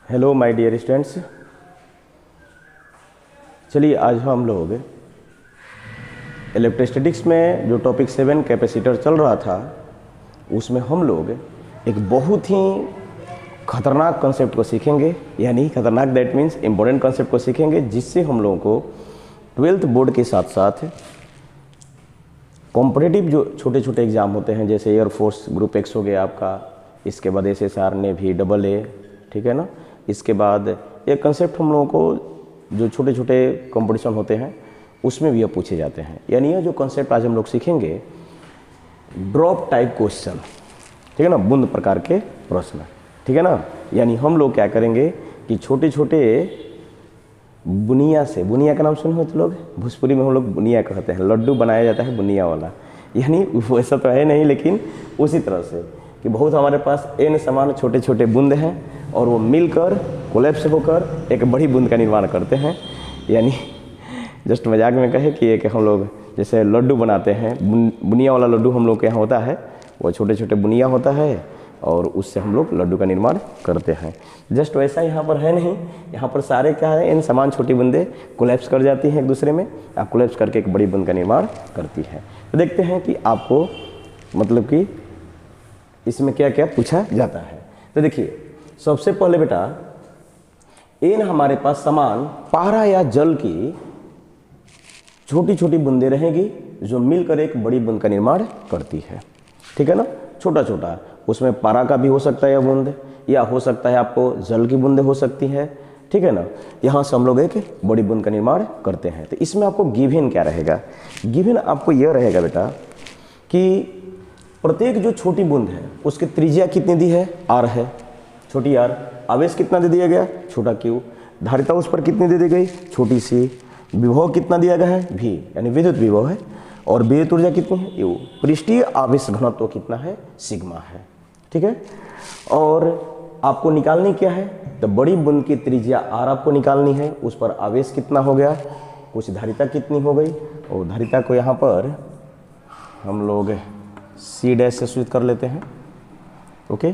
Hello my dear students. चलिए आज हम लोग इलेक्ट्रोस्टैटिक्स में जो टॉपिक 7 कैपेसिटर चल रहा था उसमें हम लोग एक बहुत ही खतरनाक कॉन्सेप्ट को सीखेंगे, यानी खतरनाक दैट मीन्स इम्पोर्टेंट कॉन्सेप्ट को सीखेंगे, जिससे हम लोगों को 12th बोर्ड के साथ साथ कॉम्पिटिटिव जो छोटे छोटे एग्ज़ाम होते हैं जैसे एयरफोर्स ग्रुप एक्स हो गया आपका, इसके बाद SSR नेवी AA, ठीक है ना। इसके बाद एक कंसेप्ट हम लोगों को जो छोटे छोटे कंपटीशन होते हैं उसमें भी ये पूछे जाते हैं। यानी ये जो कंसेप्ट आज हम लोग सीखेंगे ड्रॉप टाइप क्वेश्चन, ठीक है ना, बूंद प्रकार के प्रश्न, ठीक है ना। यानी हम लोग क्या करेंगे कि छोटे छोटे बुनिया से, बुनिया का नाम सुने हो तो लोग, भोजपुरी में हम लोग बुनिया कहते हैं, लड्डू बनाया जाता है बुनिया वाला, यानी वैसा तो है नहीं लेकिन उसी तरह से कि बहुत हमारे पास n समान छोटे छोटे बूंद हैं और वो मिलकर कोलैप्स होकर एक बड़ी बूंद का निर्माण करते हैं। यानी जस्ट मजाक में कहे कि एक हम लोग जैसे लड्डू बनाते हैं, बुनिया वाला लड्डू हम लोग के यहाँ होता है, वो छोटे छोटे बुनिया होता है और उससे हम लोग लड्डू का निर्माण करते हैं। जस्ट वैसा यहाँ पर है नहीं, यहाँ पर सारे क्या है, इन समान छोटी बूंदें कोलैप्स कर जाती हैं एक दूसरे में, आप कोलैप्स करके एक बड़ी बूंद का निर्माण करती है। तो देखते हैं कि आपको मतलब कि इसमें क्या क्या पूछा जाता है। तो देखिए सबसे पहले बेटा, इन हमारे पास समान पारा या जल की छोटी छोटी बूंदें रहेंगी जो मिलकर एक बड़ी बूंद का निर्माण करती है, ठीक है ना। छोटा छोटा, उसमें पारा का भी हो सकता है यह बूंद, या हो सकता है आपको जल की बूंदें हो सकती है, ठीक है ना। यहाँ से हम लोग एक बड़ी बूंद का निर्माण करते हैं। तो इसमें आपको गिवन क्या रहेगा, गिवन आपको यह रहेगा बेटा कि प्रत्येक जो छोटी बूंद है उसकी त्रिज्या कितनी दी है, r है, छोटी r, आवेश कितना दे दिया गया, छोटा q, धारिता उस पर कितनी दे दी गई, छोटी c, विभव कितना दिया गया है, v यानी विद्युत विभव है, और विद्युत ऊर्जा कितनी है, u, पृष्ठीय आवेश घनत्व कितना है, सिग्मा है, ठीक है। और आपको निकालनी क्या है, तो बड़ी बूंद की त्रिज्या r आपको निकालनी है, उस पर आवेश कितना हो गया, कुछ धारिता कितनी हो गई, और धारिता को यहाँ पर हम लोग C डैश से सूचित कर लेते हैं, ओके।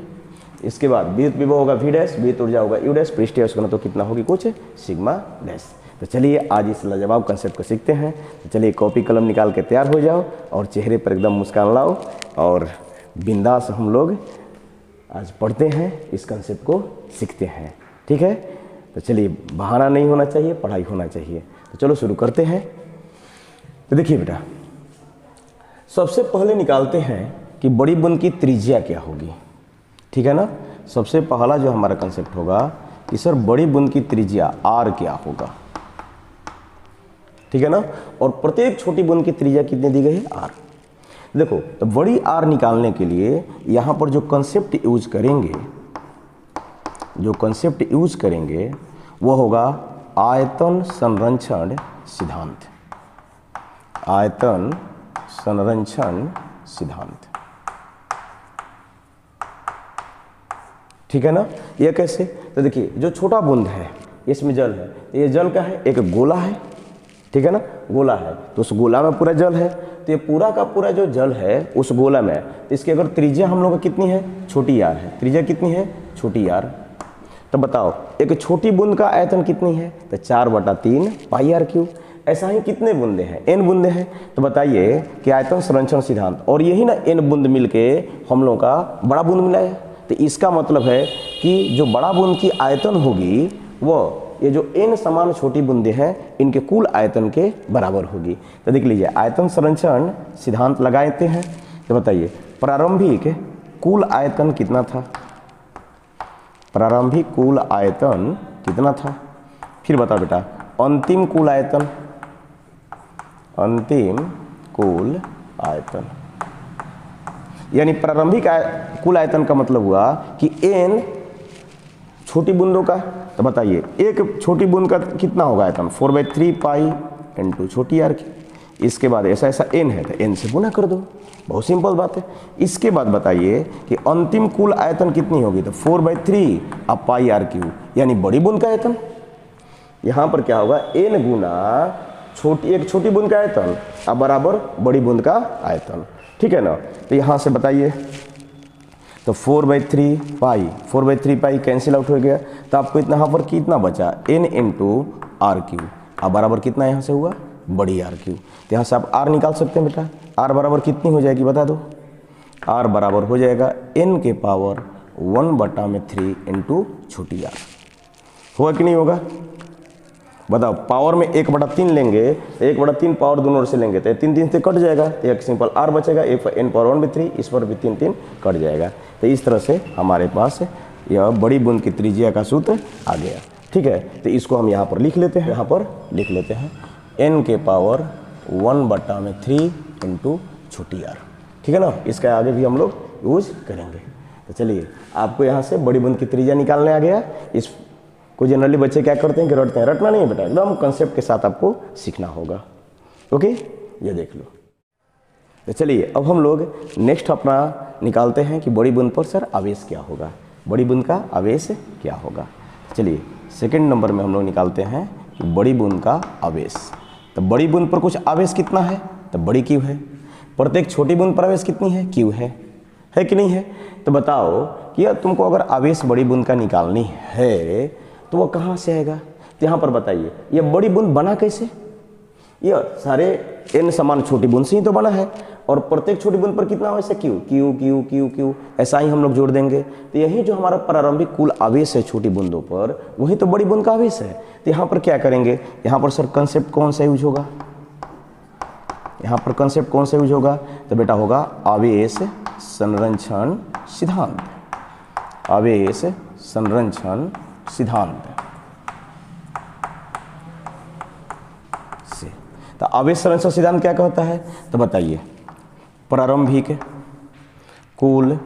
इसके बाद विद्युत विभव होगा V डैश, विद्युत ऊर्जा होगा U डैश, पृष्ठीय आवेश घनत्व कितना होगी, कुछ सिग्मा डैश। तो चलिए आज इस लाजवाब कंसेप्ट को सीखते हैं। तो चलिए कॉपी कलम निकाल के तैयार हो जाओ और चेहरे पर एकदम मुस्कान लाओ और बिंदास हम लोग आज पढ़ते हैं, इस कंसेप्ट को सीखते हैं, ठीक है। तो चलिए बहाना नहीं होना चाहिए, पढ़ाई होना चाहिए। तो चलो शुरू करते हैं। तो देखिए बेटा, सबसे पहले निकालते हैं कि बड़ी बूंद की त्रिज्या क्या होगी, ठीक है ना। सबसे पहला जो हमारा कंसेप्ट होगा कि सर बड़ी बूंद की त्रिज्या r क्या होगा, ठीक है ना। और प्रत्येक छोटी बूंद की त्रिज्या कितनी दी गई है, r। देखो तो बड़ी r निकालने के लिए यहाँ पर जो कंसेप्ट यूज करेंगे, वो होगा आयतन संरक्षण सिद्धांत, आयतन संरक्षण सिद्धांत, ठीक है ना। ये कैसे, तो देखिए जो छोटा बूंद है इसमें जल है, ये जल क्या है, एक गोला है, ठीक है ना, गोला है, तो उस गोला में पूरा जल है, तो ये पूरा का पूरा जो जल है उस गोला में, इसकी अगर त्रिज्या हम लोग कितनी है, छोटी r है, त्रिज्या कितनी है, छोटी r। तो बताओ एक छोटी बूंद का आयतन कितनी है, तो 4/3 πr3। ऐसा ही कितने बूंदे हैं, n बूंदे हैं। तो बताइए कि आयतन संरक्षण सिद्धांत, और यही ना n बूंद मिलके हम लोग का बड़ा बूंद मिला है। तो इसका मतलब है कि जो बड़ा बूंद की आयतन होगी वो ये जो n समान छोटी बूंदें हैं इनके कुल आयतन के बराबर होगी। तो देख लीजिए आयतन संरक्षण सिद्धांत लगाते हैं। तो बताइए प्रारंभिक कुल आयतन कितना था, प्रारंभिक कुल आयतन कितना था, फिर बता बेटा अंतिम कुल आयतन, अंतिम कुल आयतन, यानी प्रारंभिक कुल आयतन का मतलब हुआ कि n छोटी बूंदों का। तो बताइए एक छोटी बूंद का कितना होगा आयतन, 4/3 पाई इंटू छोटी r की। इसके बाद ऐसा ऐसा n है तो n से गुना कर दो, बहुत सिंपल बात है। इसके बाद बताइए कि अंतिम कुल आयतन कितनी होगी, तो 4/3 अब पाई r3, यानी बड़ी बूंद का आयतन। यहाँ पर क्या होगा, n गुना एक छोटी बूंद का आयतन अब बराबर बड़ी बूंद का आयतन, ठीक है ना। तो यहाँ से बताइए तो 4/3 पाई कैंसिल आउट हो गया, तो आपको इतना यहाँ पर कितना बचा, n इंटू आर क्यू। अब बराबर कितना यहाँ से हुआ, बड़ी आर क्यू। तो यहाँ से आप r निकाल सकते हैं बेटा। r बराबर कितनी हो जाएगी बता दो, r बराबर हो जाएगा n के पावर 1/3 इंटू छोटी r। होगा कि नहीं होगा बताओ। पावर में 1/3 लेंगे तो 1/3 पावर दोनों ओर से लेंगे तो 3 से कट जाएगा, तो एक सिंपल r बचेगा, n पावर 1/3, इस पर भी 3 कट जाएगा। तो इस तरह से हमारे पास यह बड़ी बूंद की त्रिज्या का सूत्र आ गया। ठीक है, तो इसको हम यहाँ पर लिख लेते हैं, n के पावर 1/3 इंटू छोटी r। ठीक है ना, इसका आगे भी हम लोग यूज करेंगे। तो चलिए, आपको यहाँ से बड़ी बूंद की त्रिज्या निकालने आ गया। इस को जनरली बच्चे क्या करते हैं कि रटते हैं, रटना नहीं है बेटा, एकदम कंसेप्ट के साथ आपको सीखना होगा। ओके, ये देख लो। तो चलिए अब हम लोग नेक्स्ट अपना निकालते हैं कि बड़ी बूंद पर सर आवेश क्या होगा, बड़ी बूंद का आवेश क्या होगा। चलिए सेकंड नंबर में हम लोग निकालते हैं कि बड़ी बूंद का आवेश। तो बड़ी बूंद पर कुछ आवेश कितना है, तो बड़ी क्यू है। प्रत्येक छोटी बूंद पर आवेश कितनी है, क्यू है कि नहीं है। तो बताओ कि यार तुमको अगर आवेश बड़ी बूंद का निकालनी है तो वह कहाँ से आएगा। तो यहाँ पर बताइए, ये बड़ी बूंद बना कैसे, ये सारे n समान छोटी बूंद से ही तो बना है, और प्रत्येक छोटी बूंद पर कितना आवेश है, Q Q Q Q Q, ऐसा ही हम लोग जोड़ देंगे। तो यही जो हमारा प्रारंभिक कुल आवेश है छोटी बूंदों पर, वही तो बड़ी बूंद का आवेश है। तो यहाँ पर क्या करेंगे, यहाँ पर सर कंसेप्ट कौन सा यूज होगा, यहाँ पर कंसेप्ट कौन सा यूज होगा, तो बेटा होगा आवेश संरक्षण सिद्धांत। आवेश संरक्षण सिद्धांत से। तो आवेश संरक्षण सिद्धांत क्या कहता है, तो बताइए, प्रारंभिक कुल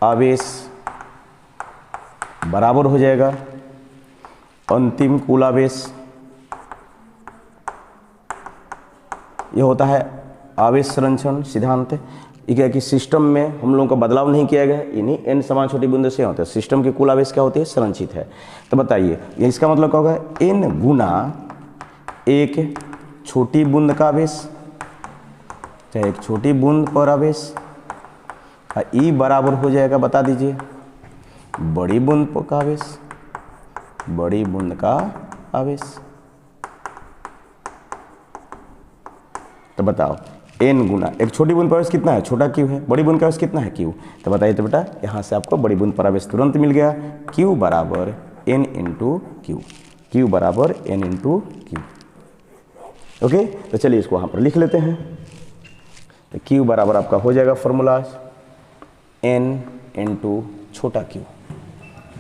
आवेश बराबर हो जाएगा अंतिम कुल आवेश। यह होता है आवेश संरक्षण सिद्धांत। ये क्या कि सिस्टम में हम लोगों का बदलाव नहीं किया गया, इन्हीं n समान छोटी बूंदों से होते हैं। सिस्टम की कुल आवेश क्या होती है, संरक्षित है। तो बताइए, ये इसका मतलब क्या होगा, n गुना एक छोटी बूंद का आवेश, चाहे एक छोटी बूंद पर आवेश, ई बराबर हो जाएगा, बता दीजिए, बड़ी बूंद का आवेश, बड़ी बूंद का आवेश। तो बताओ n गुना एक छोटी बूंद पर आवेश कितना है, छोटा क्यू है, बड़ी बूंद का आवेश कितना है, क्यू। तो बताइए तो बेटा, यहाँ से आपको बड़ी बूंद पर आवेश तुरंत मिल गया, q बराबर n इंटू क्यू, q बराबर n इंटू क्यू। ओके, तो चलिए इसको वहाँ पर लिख लेते हैं। तो q बराबर आपका हो जाएगा फॉर्मूला n इंटू छोटा q।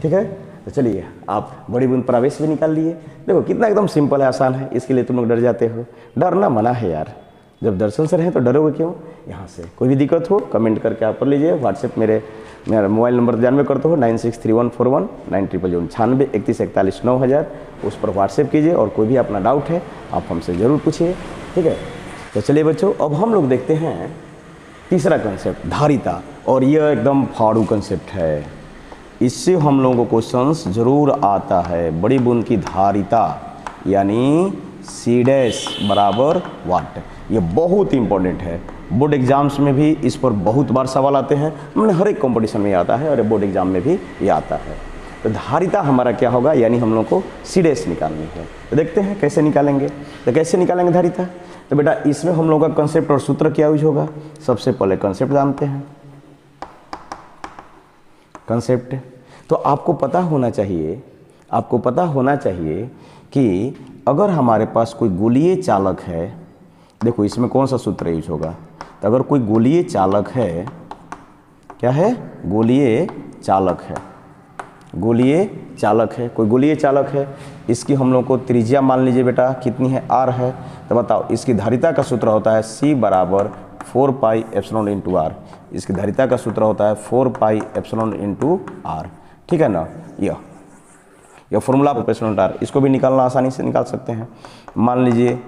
ठीक है, तो चलिए आप बड़ी बूंद पर आवेश भी निकाल लिए। देखो कितना एकदम सिंपल है, आसान है। इसके लिए तुम लोग डर जाते हो, डरना मना है यार, जब दर्शन से रहे तो डरोगे क्यों। यहाँ से कोई भी दिक्कत हो कमेंट करके आप कर लीजिए। व्हाट्सएप मेरा मोबाइल नंबर ध्यान में करते हो 9631419300 उस पर व्हाट्सएप कीजिए, और कोई भी अपना डाउट है आप हमसे ज़रूर पूछिए। ठीक है, तो चलिए बच्चों, अब हम लोग देखते हैं तीसरा कंसेप्ट, धारिता। और यह एकदम फाड़ू कंसेप्ट है, इससे हम लोगों को क्वेश्चंस जरूर आता है। बड़ी बूंद की धारिता यानी C डैश बराबर वाट, ये बहुत इंपॉर्टेंट है। बोर्ड एग्जाम्स में भी इस पर बहुत बार सवाल आते हैं, मैंने हर एक कंपटीशन में आता है और बोर्ड एग्जाम में भी ये आता है। तो धारिता हमारा क्या होगा, यानी हम लोग को C डैश निकालनी है। तो देखते हैं कैसे निकालेंगे। तो कैसे निकालेंगे धारिता, तो बेटा इसमें हम लोग का कंसेप्ट और सूत्र क्या यूज होगा। सबसे पहले कंसेप्ट जानते हैं। कंसेप्ट तो आपको पता होना चाहिए, आपको पता होना चाहिए कि अगर हमारे पास कोई गोलीय चालक है, देखो इसमें कौन सा सूत्र यूज होगा। तो अगर कोई गोलीय चालक है, क्या है, गोलीय चालक है, गोलीय चालक है, कोई गोलीय चालक है, इसकी हम लोग को त्रिज्या मान लीजिए बेटा कितनी है, r है। तो बताओ इसकी धारिता का सूत्र होता है C बराबर 4 पाई एप्सिलॉन इंटू आर। इसकी धारिता का सूत्र होता है 4 पाई एप्सिलॉन इंटू आर। ठीक है ना, यह फॉर्मूला एप्सिलॉन आर, इसको भी निकालना आसानी से निकाल सकते हैं। मान लीजिए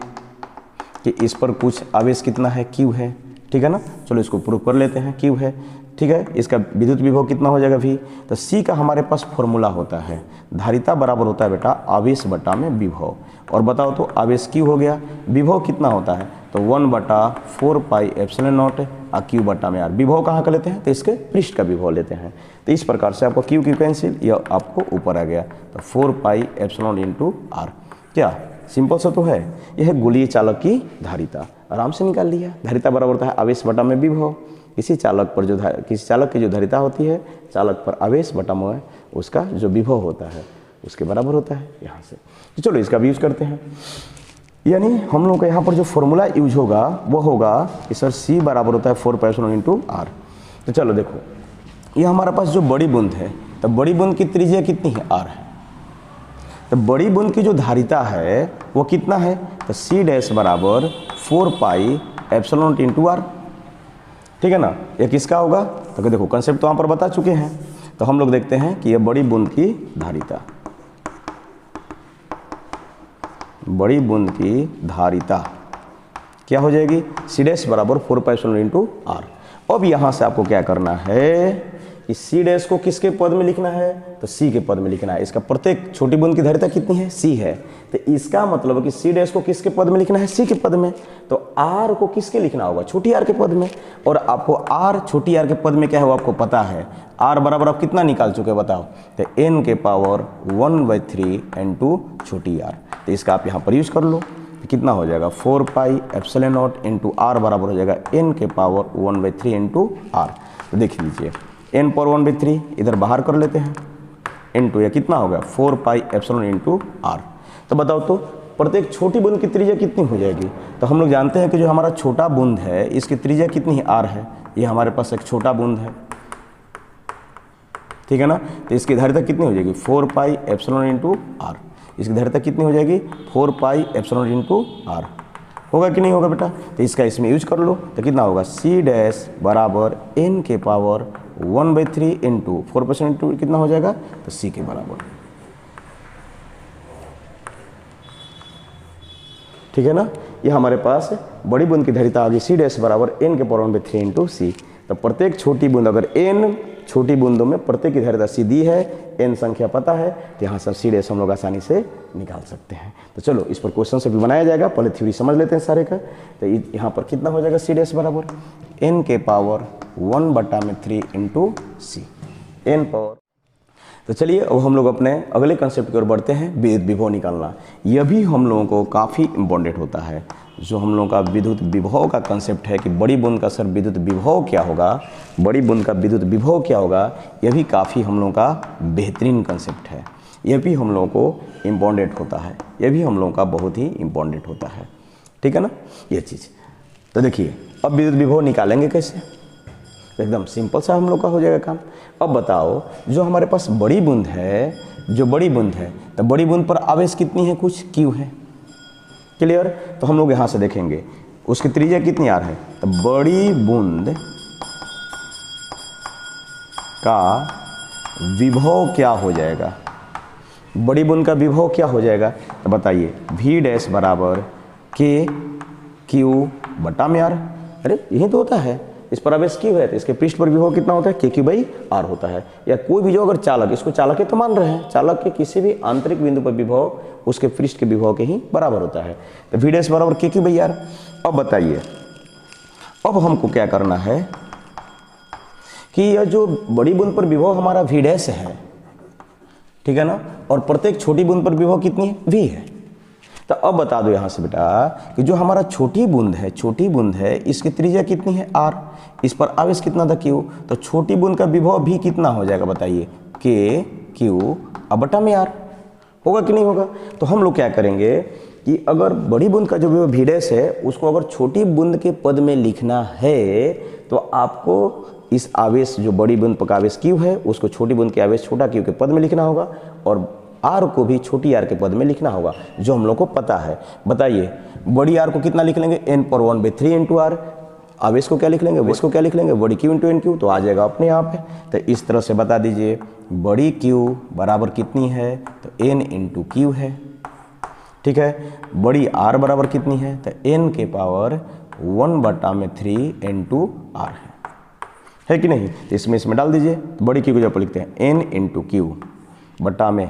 कि इस पर कुछ आवेश कितना है, Q है। ठीक है ना, चलो इसको प्रूव कर लेते हैं, Q है। ठीक है, इसका विद्युत विभव कितना हो जाएगा V। तो C का हमारे पास फॉर्मूला होता है, धारिता बराबर होता है बेटा आवेश बटा में विभव। और बताओ तो आवेश Q हो गया, विभव कितना होता है, तो 1/4 पाई एप्सिलॉन नॉट क्यू बटा में आर। विभव कहाँ का लेते हैं? तो इसके पृष्ठ का विभव लेते हैं। तो इस प्रकार से आपको क्यू कैंसिल, यह आपको ऊपर आ गया। तो 4 पाई एप्सिलॉन इंटू आर। क्या सिंपल सा तो है। यह है गोलीय चालक की धारिता, आराम से निकाल लिया। धारिता बराबर होता है आवेश बटा में विभव। किसी चालक पर जो किसी चालक की जो धारिता होती है, चालक पर आवेश बटा में उसका जो विभव होता है उसके बराबर होता है यहाँ से। तो चलो इसका भी यूज करते हैं। यानी हम लोग का यहाँ पर जो फॉर्मूला यूज होगा वो होगा कि सर C बराबर होता है 4 पाई एप्सिलॉन इंटू आर। तो चलो देखो, ये हमारे पास जो बड़ी बूंद है, तो बड़ी बूंद की त्रिज्या कितनी है? आर है। तो बड़ी बूंद की जो धारिता है वो कितना है? तो C डैश बराबर 4 पाई एप्सिलॉन इंटू आर। ठीक है ना। ये किसका होगा? तो देखो कंसेप्ट तो वहाँ पर बता चुके हैं। तो हम लोग देखते हैं कि ये बड़ी बूंद की धारिता, बड़ी बूंद की धारिता क्या हो जाएगी? C डैश बराबर 4 पाई एप्सिलॉन इंटू आर। अब यहाँ से आपको क्या करना है कि C डैश को किसके पद में लिखना है? तो C के पद में लिखना है। इसका प्रत्येक छोटी बूंद की धारिता कितनी है? C है। तो इसका मतलब है कि C डैश को किसके पद में लिखना है? C के पद में। तो R को किसके लिखना होगा? छोटी r के पद में। और आपको R छोटी r के पद में क्या है वो आपको पता है। R बराबर आप कितना निकाल चुके हैं बताओ? तो n के पावर 1/3 इंटू छोटी r। तो इसका आप यहाँ पर यूज कर लो। तो कितना हो जाएगा? 4 pi epsilon naught into r बराबर हो जाएगा n के पावर 1/3 इंटू आर। तो देख लीजिए, n पावर 1/3 इधर बाहर कर लेते हैं, इंटू या कितना हो गया? 4 पाई एप्सिलॉन इंटू आर। तो बताओ तो प्रत्येक छोटी बूंद की त्रिज्या कितनी हो जाएगी? तो हम लोग जानते हैं कि जो हमारा छोटा बूंद है इसकी त्रिज्या कितनी है? आर है। ये हमारे पास एक छोटा बूंद है, ठीक है ना। तो इसकी धारिता कितनी हो जाएगी? 4 पाई एप्सिलॉन इंटू आर। इसकी धारिता कितनी हो जाएगी? 4 पाई एप्सिलॉन इंटू आर। होगा कि नहीं होगा बेटा? तो इसका इसमें यूज कर लो। तो कितना होगा? C डैश बराबर n के पावर 1/3 इंटू 4% इंटू कितना हो जाएगा? तो C के बराबर। ठीक है ना। ये हमारे पास बड़ी बूंद की धारिता आ गई C डैश बराबर n के पावर 1/3 इंटू C। तो प्रत्येक छोटी बूंद, अगर n छोटी बूंदों में प्रत्येक की धारिता C दी है, n संख्या पता है, तो यहाँ से C डैश हम लोग आसानी से निकाल सकते हैं। तो चलो इस पर क्वेश्चन से भी बनाया जाएगा, पहले थ्योरी समझ लेते हैं सारे का। तो यहाँ पर कितना हो जाएगा? C डैश बराबर n के power 1/3 into C, n power. तो चलिए अब हम लोग अपने अगले कंसेप्ट की ओर बढ़ते हैं, विद्युत विभव निकालना। यह भी हम लोगों को काफ़ी इम्पोर्टेंट होता है। जो हम लोगों का विद्युत विभव का कंसेप्ट है कि बड़ी बूंद का सर विद्युत विभव क्या होगा, बड़ी बूंद का विद्युत विभव क्या होगा, यह भी काफ़ी हम लोगों का बेहतरीन कंसेप्ट है। यह भी हम लोगों को इम्पोर्टेंट होता है, यह भी हम लोगों का बहुत ही इम्पोर्टेंट होता है। ठीक है ना ये चीज़। तो देखिए अब विद्युत विभव निकालेंगे कैसे? एकदम सिंपल सा हम लोग का हो जाएगा काम। अब बताओ, जो हमारे पास बड़ी बूंद है, जो बड़ी बूंद है, तो बड़ी बूंद पर आवेश कितनी है? कुछ Q है। क्लियर? तो हम लोग यहाँ से देखेंगे उसकी त्रिज्या कितनी आर है। तो बड़ी बूंद का विभव क्या हो जाएगा? बड़ी बूंद का विभव क्या हो जाएगा? तो बताइए, V डैश बराबर KQ बटा में आर। अरे यही तो होता है, इस पर आवेश Q है तो इसके पृष्ठ पर विभव कितना होता है? KQ/R होता है। या कोई भी जो अगर चालक, इसको चालक ही तो मान रहे हैं, चालक के किसी भी आंतरिक बिंदु पर विभव उसके पृष्ठ के विभव के ही बराबर होता है। तो V डैश बराबर KQ/R। अब बताइए, अब हमको क्या करना है कि यह जो बड़ी बूंद पर विभव हमारा V डैश है, ठीक है ना, और प्रत्येक छोटी बूंद पर विभव कितनी है? V है। तो अब बता दो यहाँ से बेटा कि जो हमारा छोटी बूंद है, छोटी बूंद है, इसकी त्रिज्या कितनी है? R। इस पर आवेश कितना था? Q। तो छोटी बूंद का विभव भी कितना हो जाएगा बताइए? KQ बटा में R। होगा कि नहीं होगा? तो हम लोग क्या करेंगे कि अगर बड़ी बूंद का जो विभव V डैश है उसको अगर छोटी बूंद के पद में लिखना है तो आपको इस आवेश, जो बड़ी बूंद पर आवेश Q है, उसको छोटी बूंद के आवेश छोटा Q के पद में लिखना होगा, और R को भी छोटी r के पद में लिखना होगा, जो हम लोग को पता है। बताइए बड़ी R को कितना लिख लेंगे? n पर 1/3 इंटू आर। आवेश को क्या लिख लेंगे? आवेश को क्या लिख लेंगे? बड़ी Q इंटू NQ। तो आ जाएगा अपने आप है। तो इस तरह से बता दीजिए, बड़ी Q बराबर कितनी है? तो n इंटू Q है। ठीक है। बड़ी R बराबर कितनी है? तो n के पावर 1/3 इंटू R है कि नहीं? तो इसमें डाल दीजिए। तो बड़ी Q को जब लिखते हैं n इंटू Q बटा में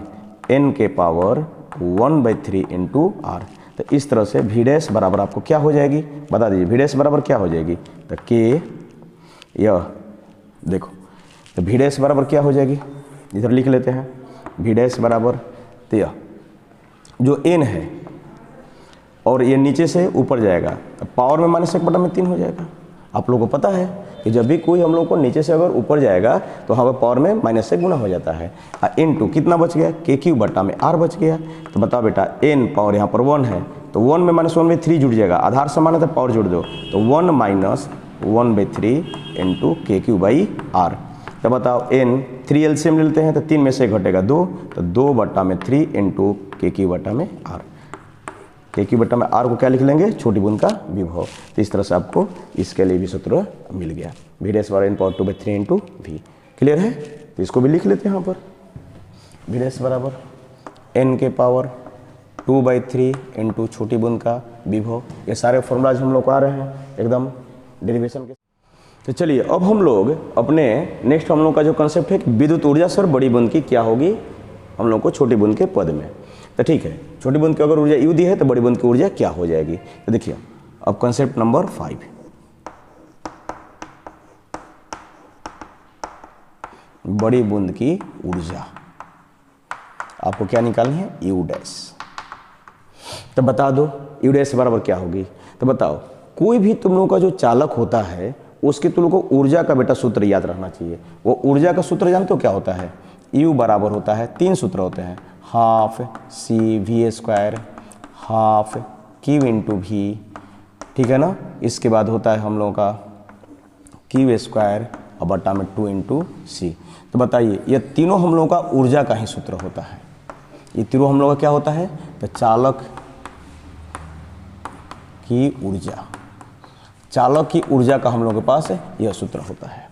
n के पावर 1/3 इंटू R। तो इस तरह से V डैश बराबर आपको क्या हो जाएगी? बता दीजिए, V डैश बराबर क्या हो जाएगी? तो K यह देखो, तो वी डैश बराबर क्या हो जाएगी, इधर लिख लेते हैं, वी डैश बराबर तो यह जो n है और ये नीचे से ऊपर जाएगा तो पावर में -1/3 हो जाएगा। आप लोगों को पता है कि जब भी कोई हम लोग को नीचे से अगर ऊपर जाएगा तो वहाँ पर पावर में -1 गुना हो जाता है। इनटू कितना बच गया, k³ r बच गया। तो बताओ बेटा n पावर यहाँ पर 1 है तो 1 में -1 में 3 जुड़ जाएगा, आधार समान है तो पावर जोड़ दो, तो 1 - 1/3 इंटू k³r। तो बताओ n 3 एलसीएम लेते हैं तो 3 में से घटेगा 2, तो 2/3 इंटू k³r। k³r को क्या लिख लेंगे, छोटी बूंद का विभव। तो इस तरह से आपको इसके लिए भी सूत्र मिल गया, वी डैश बराबर n power 2/3 into V. Clear है? तो इसको भी लिख लेते हैं यहाँ पर, वी डैश बराबर n के पावर 2/3 इंटू छोटी बूंद का विभव। ये सारे फॉर्मूलाज हम लोग को आ रहे हैं एकदम डेरिवेशन के। तो चलिए अब हम लोग अपने नेक्स्ट हम लोग का जो कंसेप्ट है कि विद्युत ऊर्जा सर बड़ी बूंद की क्या होगी हम लोग को छोटी बूंद के पद में। तो ठीक है, छोटी बूंद की अगर ऊर्जा U दी है तो बड़ी बूंद की ऊर्जा क्या हो जाएगी। तो देखिए अब कंसेप्ट नंबर 5, बड़ी बूंद की ऊर्जा आपको क्या निकालनी है, U डैश। तो बता दो U डैश बराबर क्या होगी। तो बताओ कोई भी तुम लोगों का जो चालक होता है उसके तुम लोग को ऊर्जा का बेटा सूत्र याद रखना चाहिए। वो ऊर्जा का सूत्र जानते हो क्या होता है, U बराबर होता है, 3 सूत्र होते हैं, half CV² half Q into V, ठीक है ना। इसके बाद होता है हम लोगों का Q² और बटा में 2 इंटू C। तो बताइए ये तीनों हम लोगों का ऊर्जा का ही सूत्र होता है। ये तीनों हम लोगों का क्या होता है, तो चालक की ऊर्जा, चालक की ऊर्जा का हम लोगों के पास यह सूत्र होता है।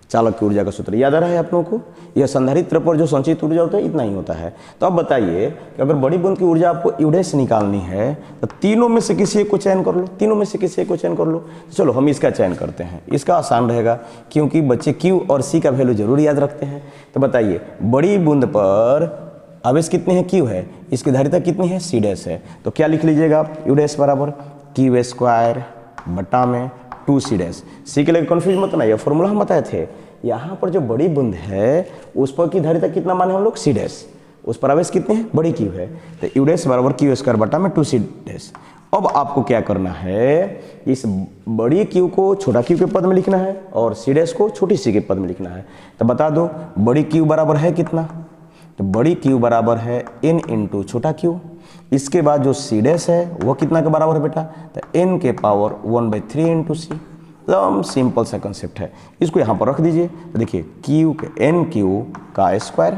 चालक की ऊर्जा का सूत्र याद आ रहा है आप लोगों को, यह संधारित्र पर जो संचित ऊर्जा होता है इतना ही होता है। तो अब बताइए कि अगर बड़ी बूंद की ऊर्जा आपको U डैश निकालनी है तो तीनों में से किसी एक को चयन कर लो, तीनों में से किसी एक को चयन कर लो। तो चलो हम इसका चयन करते हैं, इसका आसान रहेगा क्योंकि बच्चे Q और C का वैल्यू जरूर याद रखते हैं। तो बताइए बड़ी बूंद पर आवेश कितने हैं, Q है, इसकी धारिता कितनी है, C डैश है। तो क्या लिख लीजिएगा आप, U डैश बराबर Q² बटा में 2C डैश। C के लिए कन्फ्यूज मत ना, ये फॉर्मूला हम बताए थे। यहाँ पर जो बड़ी बूंद है उस पर की धारिता कितना माने हम लोग, C डैश, उस पर आवेश कितने हैं, बड़ी Q है। तो U डैश बराबर Q² बटा में 2C डैश। अब आपको क्या करना है, इस बड़ी Q को छोटा Q के पद में लिखना है और C डैश को छोटी C के पद में लिखना है। तो बता दो बड़ी Q बराबर है कितना, तो बड़ी Q बराबर है n इंटू छोटा Q। इसके बाद जो C डैश है वो कितना के बराबर है बेटा, तो n के पावर 1/3 इंटू C। एकदम सिंपल सा कंसेप्ट है, इसको यहाँ पर रख दीजिए। तो देखिए Q के NQ का स्क्वायर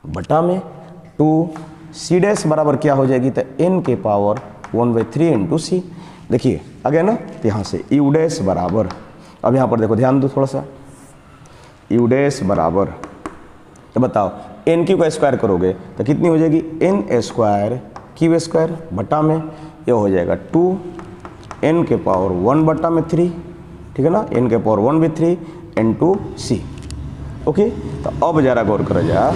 बटा में 2C डैश बराबर क्या हो जाएगी, तो n के पावर 1/3 इंटू C। देखिए आ गया ना। तो यहाँ से U डैश बराबर, अब यहाँ पर देखो ध्यान दो थोड़ा सा, U डैश बराबर, तो बताओ NQ का स्क्वायर करोगे तो कितनी हो जाएगी, n² Q² बटा में ये हो जाएगा 2n के पावर 1/3, ठीक है ना, n के पावर 1/3 इंटू C। ओके, तो अब जरा गौर करो जा,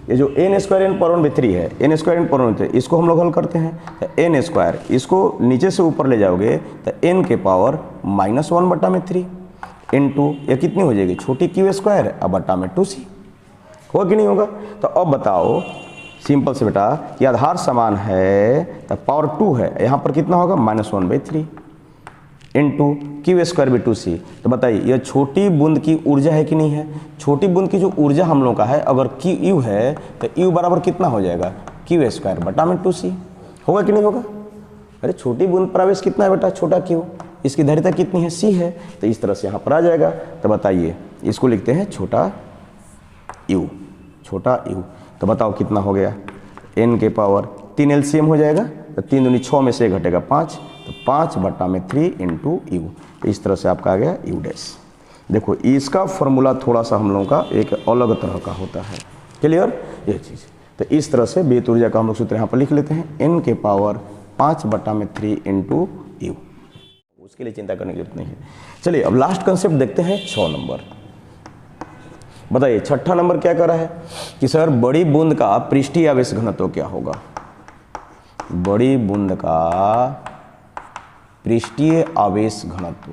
ये जो n² n पावर 1/3 है, n² n पावर 1/3, इसको हम लोग हल करते हैं। तो n², इसको नीचे से ऊपर ले जाओगे तो n के पावर -1/3 इंटू ये कितनी हो जाएगी, छोटी Q² अब बटा में 2C। होगा कि नहीं होगा। तो अब बताओ सिंपल से बेटा कि आधार समान है तो पावर 2 है, यहाँ पर कितना होगा, -1/3 इंटू Q² भी 2C। तो बताइए यह छोटी बूंद की ऊर्जा है कि नहीं है। छोटी बूंद की जो ऊर्जा हम लोग का है अगर Q है तो U बराबर कितना हो जाएगा, Q² बटा में 2C। होगा कि नहीं होगा। अरे छोटी बूंद पर आवेश कितना है बेटा, छोटा Q, इसकी धारिता कितनी है, C है। तो इस तरह से यहाँ पर आ जाएगा। तो बताइए इसको लिखते हैं छोटा U, छोटा U। तो बताओ कितना हो गया, n के पावर 3 LCM हो जाएगा, तो 3 दूनी 6 में से घटेगा 5, तो 5/3 इंटू U। इस तरह से आपका आ गया U डैश। देखो इसका फॉर्मूला थोड़ा सा हम लोगों का एक अलग तरह का होता है, क्लियर ये चीज़। तो इस तरह से विद्युत ऊर्जा का हम लोग सूत्र यहाँ पर लिख लेते हैं, n के पावर 5/3 इंटू U। उसके लिए चिंता करने की जरूरत नहीं है। चलिए अब लास्ट कंसेप्ट देखते हैं 6 नंबर। बताइए छठा नंबर क्या कर रहा है कि सर बड़ी बूंद का पृष्ठीय आवेश घनत्व क्या होगा। बड़ी बूंद का पृष्ठीय आवेश घनत्व,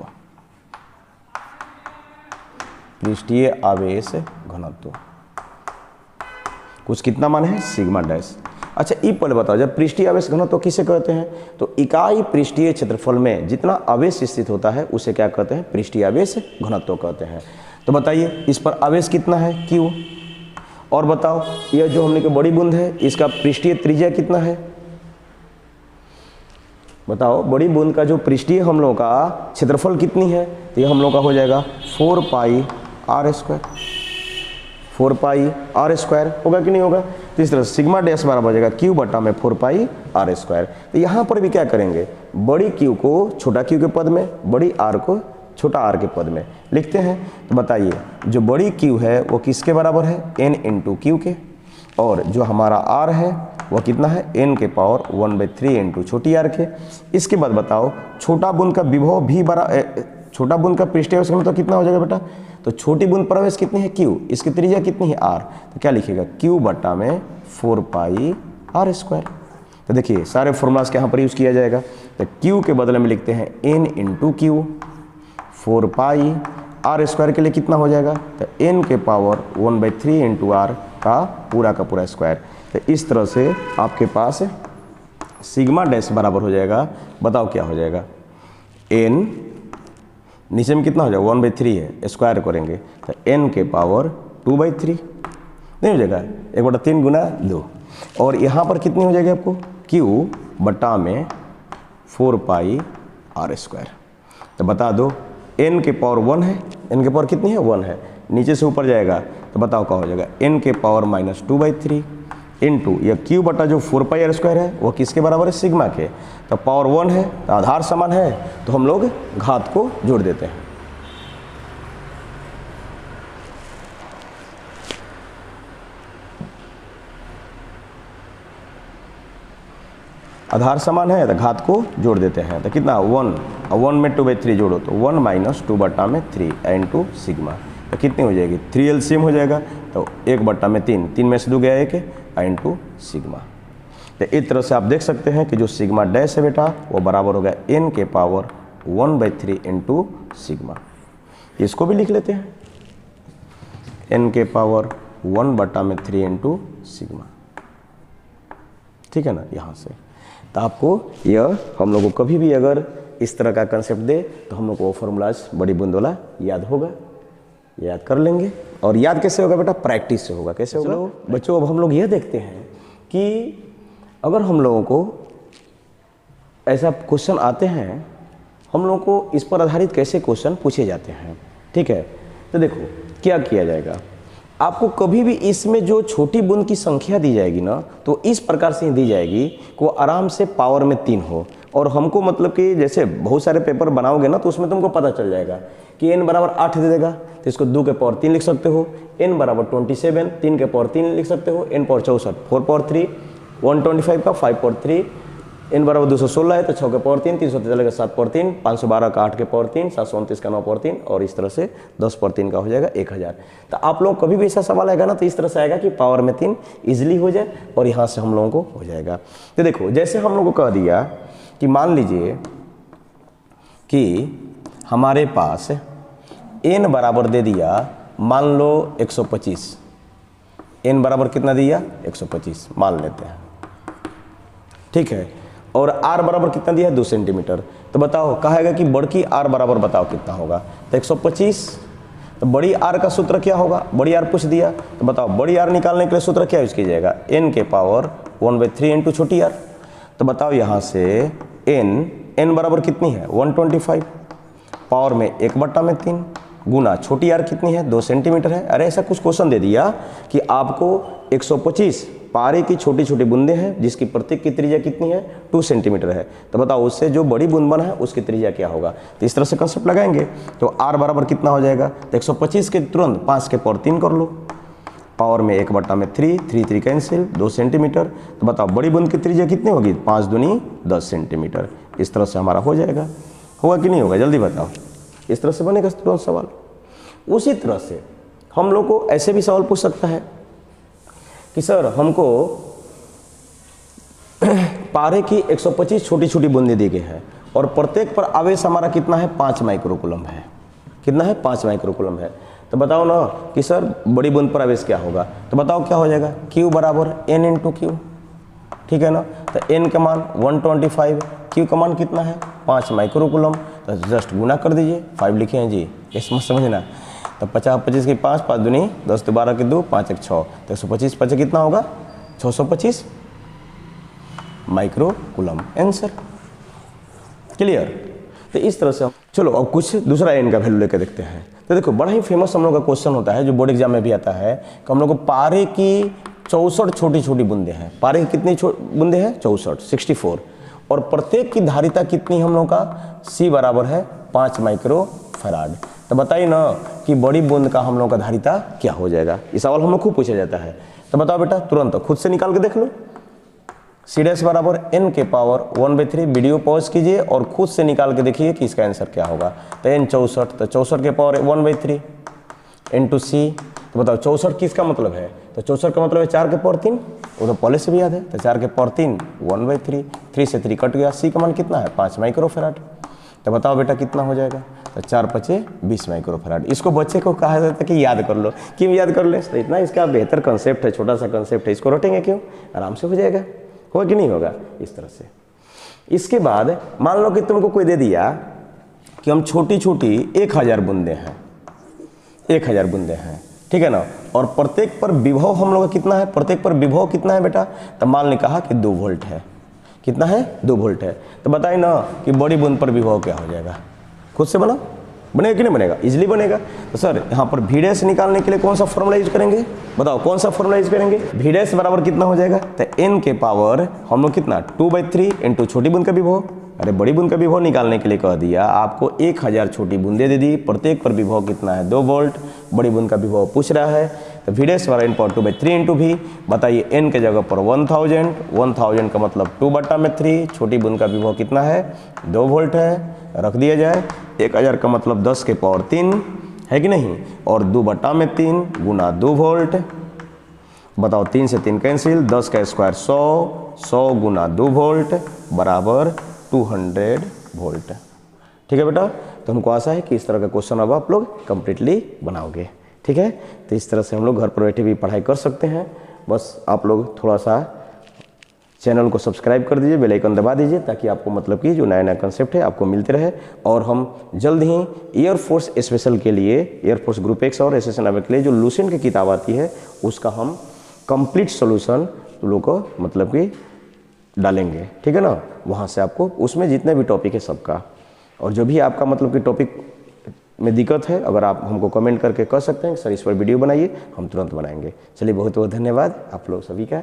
पृष्ठीय आवेश घनत्व कुछ कितना मान है सिग्मा डैश। अच्छा ये पहले बताओ, जब पृष्ठीय आवेश घनत्व किसे कहते हैं, तो इकाई पृष्ठीय क्षेत्रफल में जितना आवेश स्थित होता है उसे क्या कहते हैं, पृष्ठीय आवेश घनत्व कहते हैं। तो बताइए इस पर आवेश कितना है Q, और बताओ यह जो हमने की बड़ी बूंद है इसका पृष्ठीय त्रिज्या कितना है, बताओ बड़ी बूंद का जो पृष्ठीय हम लोगों का क्षेत्रफल कितनी है, तो यह हम लोग का हो जाएगा 4 पाई r स्क्वायर, 4 पाई r स्क्वायर होगा कि नहीं होगा। तो इस तरह सिग्मा डैश बराबर हो जाएगा Q बटा में 4 पाई r स्क्वायर। तो यहाँ पर भी क्या करेंगे, बड़ी Q को छोटा Q के पद में, बड़ी R को छोटा r के पद में लिखते हैं। तो बताइए जो बड़ी Q है वो किसके बराबर है, n इंटू Q के, और जो हमारा r है वह कितना है, n के पावर 1/3 इंटू छोटी r के। इसके बाद बताओ छोटा बूंद का विभव भी छोटा बूंद का पृष्ठीय आवेश घनत्व कितना हो जाएगा बेटा, तो छोटी बूंद पर आवेश कितनी है Q, इसकी त्रिज्या कितनी है r, तो क्या लिखेगा Q बटा में 4 पाई r स्क्वायर। तो देखिए सारे फॉर्मूलाज के यहाँ पर यूज़ किया जाएगा। तो Q के बदले में लिखते हैं n इंटू Q, 4 पाई r स्क्वायर के लिए कितना हो जाएगा, तो n के पावर 1/3 इंटू r का पूरा स्क्वायर। तो इस तरह से आपके पास सिग्मा डैश बराबर हो जाएगा, बताओ क्या हो जाएगा, n नीचे में कितना हो जाएगा 1/3 है, स्क्वायर करेंगे तो n के पावर 2/3 नहीं हो जाएगा, 1/3 गुना 2, और यहाँ पर कितनी हो जाएगी आपको Q बटा में 4 पाई r स्क्वायर। तो बता दो n के पावर 1 है, n के पावर कितनी है 1 है, नीचे से ऊपर जाएगा तो बताओ क्या हो जाएगा, n के पावर -2/3 इंटू यह Q बटा जो 4 पाई r स्क्वायर है वो किसके बराबर है, सिग्मा के। तो पावर 1 है तो आधार समान है, तो हम लोग घात को जोड़ देते हैं। आधार समान है तो घात को जोड़ देते हैं। तो कितना 1, 1 में 2/3 जोड़ो तो 1 माइनस 2 बटा में 3 इंटू सिग्मा। तो कितनी हो जाएगी 3 एलसीएम हो जाएगा, तो 1 बटा में 3, 3 में से 2 गया 1 इंटू सिग्मा। तो इस तरह से आप देख सकते हैं कि जो सिग्मा डैश है बेटा वो बराबर हो गया n के पावर 1/3 इंटू सिग्मा। इसको भी लिख लेते हैं n के पावर 1 बटा में 3 इंटू सिग्मा, ठीक है ना। यहाँ से तो आपको यह हम लोग को कभी भी अगर इस तरह का कंसेप्ट दे तो हम लोग को फॉर्मूलाज बड़ी बूंद वाला याद होगा, याद कर लेंगे। और याद कैसे होगा बेटा, प्रैक्टिस से होगा। कैसे होगा बच्चों, अब हम लोग यह देखते हैं कि अगर हम लोगों को ऐसा क्वेश्चन आते हैं, हम लोगों को इस पर आधारित कैसे क्वेश्चन पूछे जाते हैं, ठीक है। तो देखो क्या किया जाएगा, आपको कभी भी इसमें जो छोटी बूंद की संख्या दी जाएगी ना, तो इस प्रकार से दी जाएगी कि वो आराम से पावर में 3 हो। और हमको मतलब कि जैसे बहुत सारे पेपर बनाओगे ना तो उसमें तुमको पता चल जाएगा कि n बराबर 8 दे देगा तो इसको 2 के पावर 3 लिख सकते हो, n बराबर 27 3 के पावर 3 लिख सकते हो, n पावर 64 4 पावर 3, 125 का 5 पावर 3, n बराबर 216 है तो 6 के पावर 3, 343 का 7 पावर 3, 512 का 8 के पावर 3, 729 का 9 पावर 3, और इस तरह से 10 पावर 3 का हो जाएगा 1000। तो आप लोग कभी भी ऐसा सवाल आएगा ना तो इस तरह से आएगा कि पावर में 3 इजीली हो जाए और यहाँ से हम लोगों को हो जाएगा। तो देखो जैसे हम लोगों को कह दिया कि मान लीजिए कि हमारे पास n बराबर दे दिया, मान लो 125, n बराबर कितना दिया 125 मान लेते हैं, ठीक है। और r बराबर कितना दिया है 2 सेंटीमीटर। तो बताओ कहेगा कि बड़की r बराबर बताओ कितना होगा, तो 125। तो बड़ी r का सूत्र क्या होगा, बड़ी r पूछ दिया तो बताओ बड़ी r निकालने के लिए सूत्र क्या यूज किया जाएगा, n के पावर 1/3 इंटू छोटी r। तो बताओ यहाँ से n बराबर कितनी है 125, पावर में 1 बटा में 3 गुना छोटी r कितनी है 2 सेंटीमीटर है। अरे ऐसा कुछ क्वेश्चन दे दिया कि आपको 125 पारे की छोटी छोटी बूंदें हैं जिसकी प्रत्येक की त्रिज्या कितनी है 2 सेंटीमीटर है। तो बताओ उससे जो बड़ी बूंद बना है उसकी त्रिज्या क्या होगा। तो इस तरह से कंसेप्ट लगाएंगे तो r बराबर कितना हो जाएगा, तो 125 के तुरंत 5 के पावर 3 कर लो, पावर में 1 बटा में 3, 3 कैंसिल 2 सेंटीमीटर। तो बताओ बड़ी बूंद की त्रिज्या कितनी होगी 5 दूनी 10 सेंटीमीटर। इस तरह से हमारा हो जाएगा, होगा कि नहीं होगा जल्दी बताओ। इस तरह से बनेगा तुरंत सवाल। उसी तरह से हम लोग को ऐसे भी सवाल पूछ सकता है कि सर हमको पारे की 125 छोटी छोटी बूंदें दी गई हैं और प्रत्येक पर आवेश हमारा कितना है 5 माइक्रोकूलम है। कितना है 5 माइक्रोकूलम है। तो बताओ ना कि सर बड़ी बूंद पर आवेश क्या होगा, तो बताओ क्या हो जाएगा, Q बराबर N इंटू क्यू, ठीक है ना। तो N का मान 125, Q का मान कितना है 5 माइक्रोकूलम, तो जस्ट गुना कर दीजिए, 5 लिखे हैं जी, इसमें समझना। तो 50 25 की 5, 5 दूनी 10, 12 की 2, 5 1 6, तो 125 5 कितना होगा 625 माइक्रोकूलम, आंसर क्लियर। तो इस तरह से चलो अब कुछ दूसरा N का वैल्यू लेकर देखते हैं। तो देखो बड़ा ही फेमस हम लोग का क्वेश्चन होता है जो बोर्ड एग्जाम में भी आता है कि हम लोग को पारे की 64 छोटी छोटी बूंदे हैं। पारे की कितनी बूंदे हैं 64, 64, और प्रत्येक की धारिता कितनी हम लोग का C बराबर है 5 माइक्रोफैराड। तो बताइए ना कि बड़ी बूंद का हम लोग का धारिता क्या हो जाएगा। ये सवाल हम लोग खूब पूछा जाता है। तो बताओ बेटा तुरंत खुद से निकाल के देख लो। C डैश बराबर N के पावर 1/3, वीडियो पॉज कीजिए और खुद से निकाल के देखिए कि इसका आंसर क्या होगा। तो N 64, तो 64 के पावर 1/3 इंटू C। तो बताओ 64 किसका मतलब है, तो 64 का मतलब है 4 के पावर 3, वो तो पहले से भी याद है। तो 4 के पावर 3 1/3, 3 से 3 कट गया, C का मान कितना है 5 माइक्रोफैराड। तो बताओ बेटा कितना हो जाएगा, तो 4 5 20 माइक्रोफैराड। इसको बच्चे को कहा जाता है कि याद कर लो, क्यों याद कर ले, तो इतना इसका बेहतर कंसेप्ट है, छोटा सा कंसेप्ट है, इसको रटेंगे क्यों, आराम से हो जाएगा, होगा कि नहीं होगा इस तरह से। इसके बाद मान लो कि तुमको कोई दे दिया कि हम छोटी छोटी 1000 बूंदे हैं, 1000 बूंदे हैं, ठीक है ना, और प्रत्येक पर विभव हम लोग का कितना है, प्रत्येक पर विभव कितना है बेटा, तो मान ने कहा कि 2 वोल्ट है, कितना है 2 वोल्ट है। तो बताइए ना कि बड़ी बूंद पर विभव क्या हो जाएगा, खुद से बना, बनेगा कि नहीं बनेगा, इजीली बनेगा। तो सर यहाँ पर V डैश निकालने के लिए कौन सा फॉर्मूला यूज करेंगे, बताओ कौन सा फॉर्मूला यूज करेंगे। V डैश बराबर कितना हो जाएगा, तो N के पावर हम लोग कितना 2/3 इंटू छोटी बूंद का विभव, अरे बड़ी बूंद का विभव निकालने के लिए कह दिया आपको 1000 छोटी बूंदे दे दी, प्रत्येक पर विभव कितना है 2 वोल्ट, बड़ी बूंद का विभव पूछ रहा है। तो V डैश बराबर N पावर 2/3 इंटू V, बताइए N के जगह पर 1000 का मतलब 2/3, छोटी बूंद का विभव कितना है 2 वोल्ट है, रख दिया जाए। 1000 का मतलब 10 के पावर 3 है कि नहीं, और 2/3 गुना 2 वोल्ट, बताओ 3 से 3 कैंसिल, 10 का स्क्वायर 100, 100 गुना 2 वोल्ट बराबर 200 वोल्ट। ठीक है बेटा, तो हमको आशा है कि इस तरह का क्वेश्चन अब आप लोग कंप्लीटली बनाओगे, ठीक है। तो इस तरह से हम लोग घर पर बैठे भी पढ़ाई कर सकते हैं। बस आप लोग थोड़ा सा चैनल को सब्सक्राइब कर दीजिए, बेल आइकन दबा दीजिए, ताकि आपको मतलब कि जो नया नया कंसेप्ट है आपको मिलते रहे। और हम जल्द ही एयरफोर्स स्पेशल के लिए, एयरफोर्स ग्रुप एक्स और एसएससी नाविक के लिए जो लूसेंट की किताब आती है उसका हम कंप्लीट सोल्यूशन लोगों को मतलब कि डालेंगे, ठीक है ना। वहाँ से आपको उसमें जितने भी टॉपिक है सबका, और जो भी आपका मतलब कि टॉपिक में दिक्कत है, अगर आप हमको कमेंट करके कह सकते हैं सर इस पर वीडियो बनाइए, हम तुरंत बनाएंगे। चलिए बहुत बहुत धन्यवाद आप लोग सभी का।